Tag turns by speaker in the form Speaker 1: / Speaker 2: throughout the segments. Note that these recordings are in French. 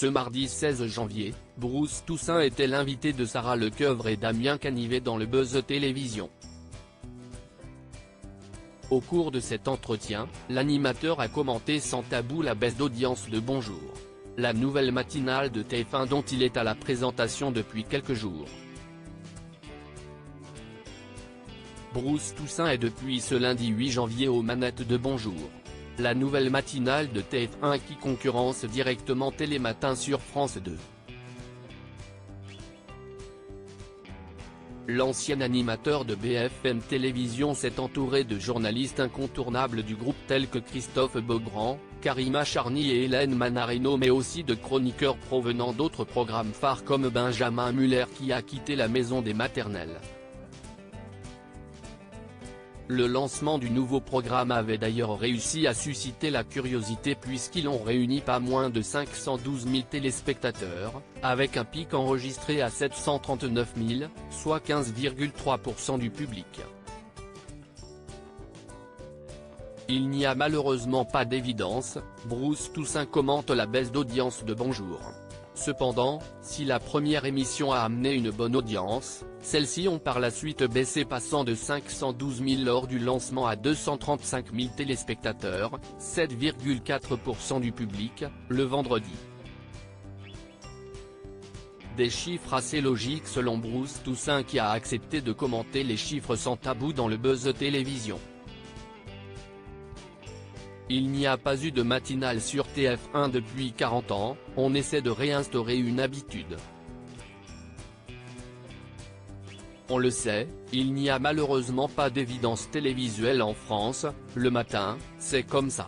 Speaker 1: Ce mardi 16 janvier, Bruce Toussaint était l'invité de Sarah Lecoeuvre et Damien Canivet dans le Buzz Télévision. Au cours de cet entretien, l'animateur a commenté sans tabou la baisse d'audience de Bonjour, la nouvelle matinale de TF1 dont il est à la présentation depuis quelques jours. Bruce Toussaint est depuis ce lundi 8 janvier aux manettes de Bonjour, la nouvelle matinale de TF1 qui concurrence directement Télématin sur France 2. L'ancien animateur de BFM Télévision s'est entouré de journalistes incontournables du groupe tels que Christophe Beaugrand, Karima Charny et Hélène Manarino, mais aussi de chroniqueurs provenant d'autres programmes phares comme Benjamin Muller qui a quitté la maison des maternelles. Le lancement du nouveau programme avait d'ailleurs réussi à susciter la curiosité puisqu'ils ont réuni pas moins de 512 000 téléspectateurs, avec un pic enregistré à 739 000, soit 15,3% du public. Il n'y a malheureusement pas d'évidence, Bruce Toussaint commente la baisse d'audience de Bonjour. Cependant, si la première émission a amené une bonne audience, celles-ci ont par la suite baissé passant de 512 000 lors du lancement à 235 000 téléspectateurs, 7,4% du public, le vendredi. Des chiffres assez logiques selon Bruce Toussaint qui a accepté de commenter les chiffres sans tabou dans le Buzz Télévision. Il n'y a pas eu de matinale sur TF1 depuis 40 ans, on essaie de réinstaurer une habitude. On le sait, il n'y a malheureusement pas d'évidence télévisuelle en France, le matin, c'est comme ça.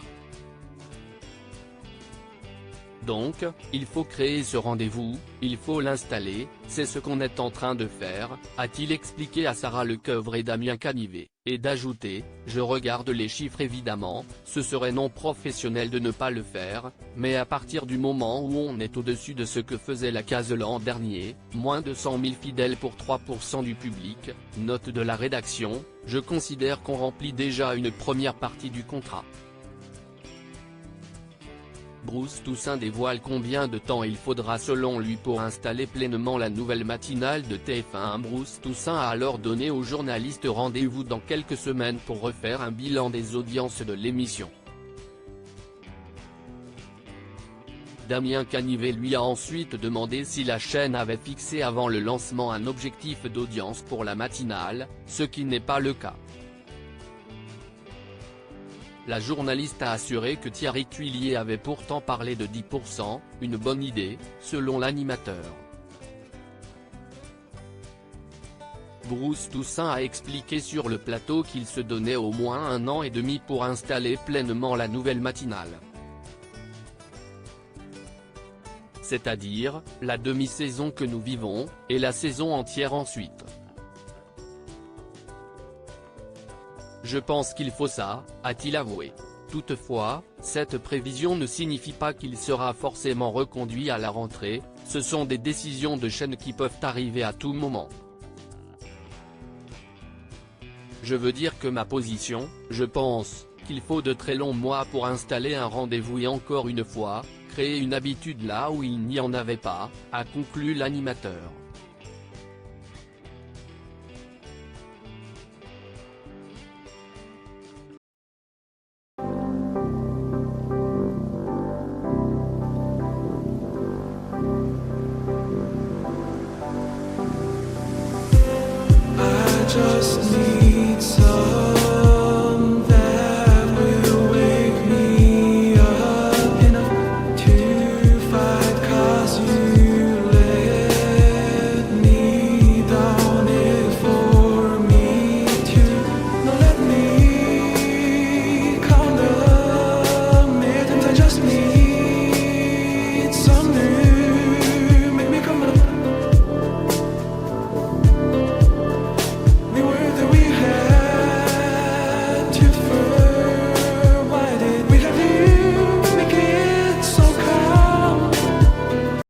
Speaker 1: Donc, il faut créer ce rendez-vous, il faut l'installer, c'est ce qu'on est en train de faire, a-t-il expliqué à Sarah Lecoeuvre et Damien Canivet, et d'ajouter, je regarde les chiffres évidemment, ce serait non professionnel de ne pas le faire, mais à partir du moment où on est au-dessus de ce que faisait la case l'an dernier, moins de 100 000 fidèles pour 3% du public, note de la rédaction, je considère qu'on remplit déjà une première partie du contrat. Bruce Toussaint dévoile combien de temps il faudra selon lui pour installer pleinement la nouvelle matinale de TF1. Bruce Toussaint a alors donné aux journalistes rendez-vous dans quelques semaines pour refaire un bilan des audiences de l'émission. Damien Canivet lui a ensuite demandé si la chaîne avait fixé avant le lancement un objectif d'audience pour la matinale, ce qui n'est pas le cas. La journaliste a assuré que Thierry Tuillier avait pourtant parlé de 10%, une bonne idée, selon l'animateur. Bruce Toussaint a expliqué sur le plateau qu'il se donnait au moins 1 an et demi pour installer pleinement la nouvelle matinale. C'est-à-dire, la demi-saison que nous vivons, et la saison entière ensuite. Je pense qu'il faut ça, a-t-il avoué. Toutefois, cette prévision ne signifie pas qu'il sera forcément reconduit à la rentrée, ce sont des décisions de chaîne qui peuvent arriver à tout moment. Je veux dire que ma position, je pense, qu'il faut de très longs mois pour installer un rendez-vous et encore une fois, créer une habitude là où il n'y en avait pas, a conclu l'animateur.
Speaker 2: Just